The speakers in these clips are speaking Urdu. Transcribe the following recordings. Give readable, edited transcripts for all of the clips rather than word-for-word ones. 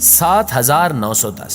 7910।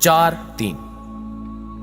4:3।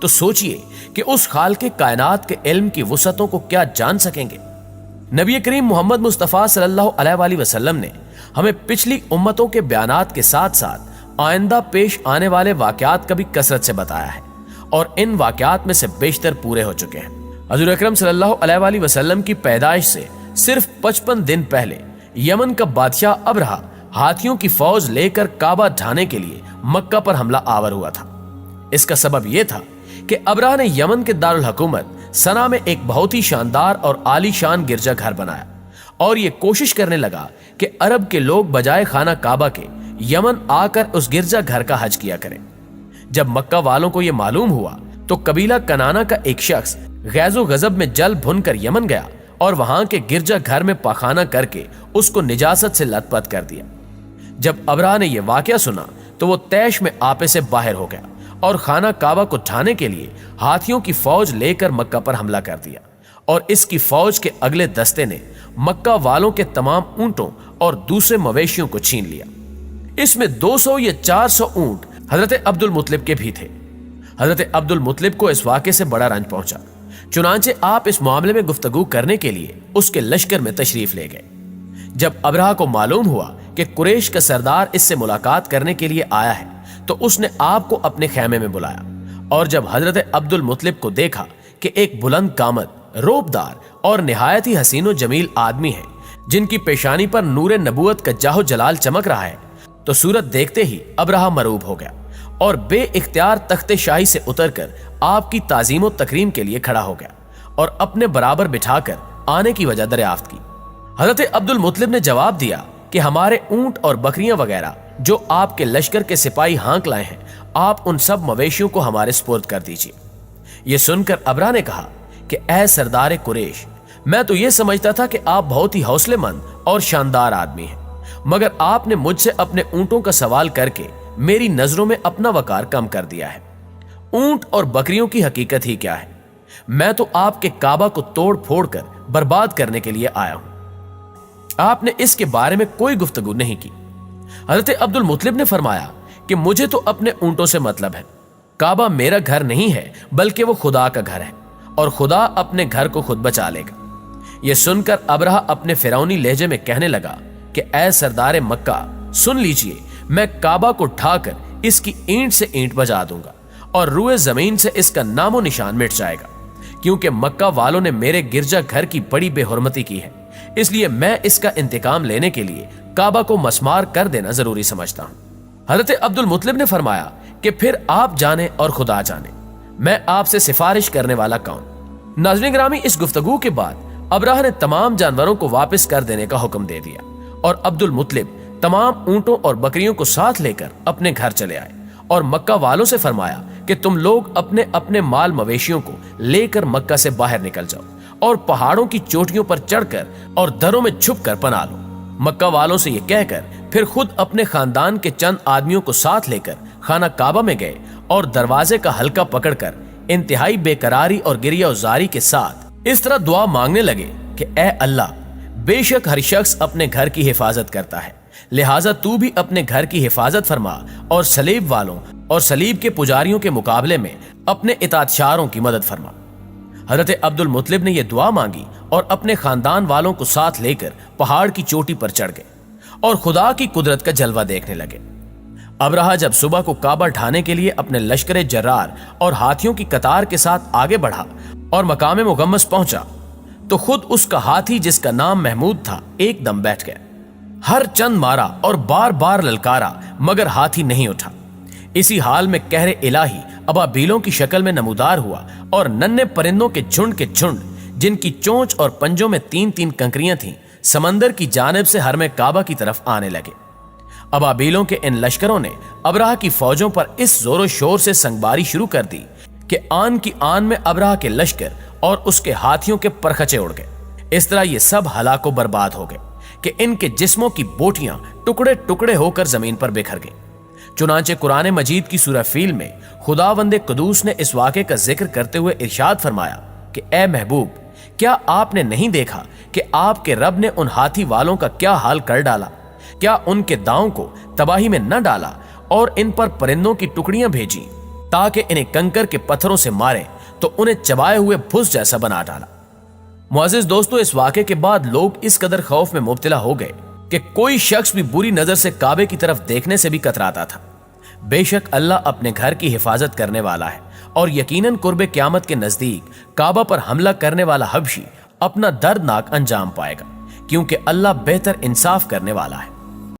تو سوچئے کہ اس خالق کائنات کے علم کی وسعتوں کو کیا جان سکیں گے۔ نبی کریم محمد مصطفیٰ صلی اللہ علیہ وآلہ وسلم نے ہمیں پچھلی امتوں کے بیانات کے ساتھ ساتھ آئندہ پیش آنے والے واقعات کا بھی کثرت سے بتایا ہے، اور ان واقعات میں سے بیشتر پورے ہو چکے ہیں۔ حضور اکرم صلی اللہ علیہ وآلہ وسلم کی پیدائش سے صرف 55 دن پہلے یمن کا بادشاہ ابرہہ ہاتھیوں کی فوج لے کر کعبہ ڈھانے کے لیے مکہ پر حملہ آور ہوا تھا۔ اس کا سبب یہ تھا کہ ابرہہ نے یمن کے دارالحکومت سنا میں ایک بہت ہی شاندار اور عالی شان گرجا گھر بنایا، اور یہ کوشش کرنے لگا کہ عرب کے لوگ بجائے خانہ کعبہ کے یمن آ کر اس گرجا گھر کا حج کیا کریں۔ جب مکہ والوں کو یہ معلوم ہوا تو قبیلہ کنانا کا ایک شخص غیظ و غضب میں جل بھن کر یمن گیا اور وہاں کے گرجا گھر میں پاخانہ کر کے اس کو نجاست سے لت پت کر دیا۔ جب ابرہہ نے یہ واقعہ سنا تو وہ طیش میں آپے سے باہر ہو گیا اور خانہ کعبہ کو ڈھانے کے لیے ہاتھیوں کی فوج لے کر مکہ پر حملہ کر دیا، اور اس کی فوج کے اگلے دستے نے مکہ والوں کے تمام اونٹوں اور دوسرے مویشیوں کو چھین لیا۔ اس میں 200 یا 400 اونٹ حضرت عبد المطلب کے بھی تھے۔ حضرت عبد المطلب کو اس واقعے سے بڑا رنج پہنچا، چنانچہ آپ اس معاملے میں گفتگو کرنے کے لیے اس کے لشکر میں تشریف لے گئے۔ جب ابرہہ کو معلوم ہوا کہ قریش کا سردار اس سے ملاقات کرنے کے لیے آیا ہے تو اس نے آپ کو اپنے خیمے میں بلایا، اور جب حضرت عبد المطلب کو دیکھا کہ ایک بلند قامت، روبدار اور نہایت ہی حسین و جمیل آدمی ہے جن کی پیشانی پر نور نبوت کا جاہ و جلال چمک رہا ہے، تو صورت دیکھتے ہی ابرہہ مروب ہو گیا اور بے اختیار تخت شاہی سے اتر کر آپ کی تعظیم و تکریم کے لیے کھڑا ہو گیا اور اپنے برابر بٹھا کر آنے کی وجہ دریافت کی۔ حضرت عبد المطلب نے جواب دیا کہ ہمارے اونٹ اور بکریاں وغیرہ جو آپ کے لشکر کے سپاہی ہانک لائے ہیں، آپ ان سب مویشیوں کو ہمارے سپرد کر دیجیے۔ یہ سن کر ابرہہ نے کہا کہ اے سردار قریش، میں تو یہ سمجھتا تھا کہ آپ بہت ہی حوصلے مند اور شاندار آدمی ہیں، مگر آپ نے مجھ سے اپنے اونٹوں کا سوال کر کے میری نظروں میں اپنا وقار کم کر دیا ہے۔ اونٹ اور بکریوں کی حقیقت ہی کیا ہے؟ میں تو آپ کے کعبہ کو توڑ پھوڑ کر برباد کرنے کے لیے آیا ہوں۔ آپ نے اس کے بارے میں کوئی گفتگو نہیں کی۔ حضرت عبد المطلب نے فرمایا کہ مجھے تو اپنے اونٹوں سے مطلب ہے، کعبہ میرا گھر نہیں ہے بلکہ وہ خدا کا گھر ہے، اور خدا اپنے گھر کو خود بچا لے گا۔ یہ سن کر ابرہہ اپنے فرعونی لہجے میں کہنے لگا کہ اے سردار مکہ، سن لیجئے، میں کعبہ کو ڈھا کر اس کی اینٹ سے اینٹ بجا دوں گا اور روئے زمین سے اس کا نام و نشان مٹ جائے گا، کیونکہ مکہ والوں نے میرے گرجا گھر کی بڑی بے حرمتی کی ہے، اس لیے میں اس کا انتقام لینے کے لیے کعبہ کو مسمار کر دینا ضروری سمجھتا ہوں۔ حضرت عبد المطلب نے فرمایا کہ پھر آپ جانے اور خدا جانے، میں آپ سے سفارش کرنے والا کون؟ ناظرین گرامی، اس گفتگو کے بعد ابرہہ نے تمام جانوروں کو واپس کر دینے کا حکم دے دیا، اور عبد المطلب تمام اونٹوں اور بکریوں کو ساتھ لے کر اپنے گھر چلے آئے، اور مکہ والوں سے فرمایا کہ تم لوگ اپنے اپنے مال مویشیوں کو لے کر مکہ سے باہر نکل جاؤ اور پہاڑوں کی چوٹیوں پر چڑھ کر اور دروں میں چھپ کر پناہ لو۔ مکہ والوں سے یہ کہہ کر پھر خود اپنے خاندان کے چند آدمیوں کو ساتھ لے کر خانہ کعبہ میں گئے اور دروازے کا حلقہ پکڑ کر انتہائی بے قراری اور گریہ وزاری کے ساتھ اس طرح دعا مانگنے لگے کہ اے اللہ، بے شک ہر شخص اپنے گھر کی حفاظت کرتا ہے، لہٰذا تو بھی اپنے گھر کی حفاظت فرما اور صلیب والوں اور صلیب کے پجاریوں کے مقابلے میں اپنے اطاعتشاروں کی مدد فرما۔ حضرت عبد المطلب نے یہ دعا مانگی اور اپنے خاندان والوں کو ساتھ لے کر پہاڑ کی چوٹی پر چڑھ گئے اور خدا کی قدرت کا جلوہ دیکھنے لگے۔ ابرہہ جب صبح کو کعبہ ڈھانے کے لیے اپنے لشکر جرار اور ہاتھیوں کی قطار کے ساتھ آگے بڑھا اور مقام مغمس پہنچا تو خود اس کا ہاتھی، جس کا نام محمود تھا، ایک دم بیٹھ گیا۔ ہر چند مارا اور بار بار للکارا، مگر ہاتھی نہیں اٹھا۔ اسی حال میں قہر الہی ابابیلوں کی شکل میں نمودار ہوا اور ننھے پرندوں کے جھنڈ کے جھنڈ، جن کی چونچ اور پنجوں میں 3 کنکریاں تھیں، سمندر کی جانب سے حرم کعبہ کی طرف آنے لگے۔ ابابیلوں کے ان لشکروں نے ابرہہ کی فوجوں پر اس زور و شور سے سنگباری شروع کر دی کہ آن کی آن میں ابرہہ کے لشکر اور اس کے ہاتھیوں کے پرخچے اڑ گئے۔ اس طرح یہ سب ہلاک و برباد ہو گئے کہ ان کے جسموں کی بوٹیاں ٹکڑے ٹکڑے ہو کر زمین پر بکھر گئیں۔ چنانچہ قرآن مجید کی سورہ فیل میں خداوند قدوس نے اس واقعے کا ذکر کرتے ہوئے ارشاد فرمایا کہ اے محبوب، کیا آپ نے نہیں دیکھا کہ آپ کے رب نے ان ہاتھی والوں کا کیا حال کر ڈالا؟ کیا ان کے داؤں کو تباہی میں نہ ڈالا اور ان پر پرندوں کی ٹکڑیاں بھیجی؟ تاکہ انہیں کنکر کے پتھروں سے مارے تو انہیں چبائے ہوئے بھس جیسا بنا ڈالا۔ معزز دوستو، اس واقعے کے بعد لوگ اس قدر خوف میں مبتلا ہو گئے کہ کوئی شخص بھی بری نظر سے کعبے کی طرف دیکھنے سے بھی کتراتا تھا۔ بے شک اللہ اپنے گھر کی حفاظت کرنے والا ہے، اور یقیناً قرب قیامت کے نزدیک کعبہ پر حملہ کرنے والا حبشی اپنا دردناک انجام پائے گا، کیونکہ اللہ بہتر انصاف کرنے والا ہے۔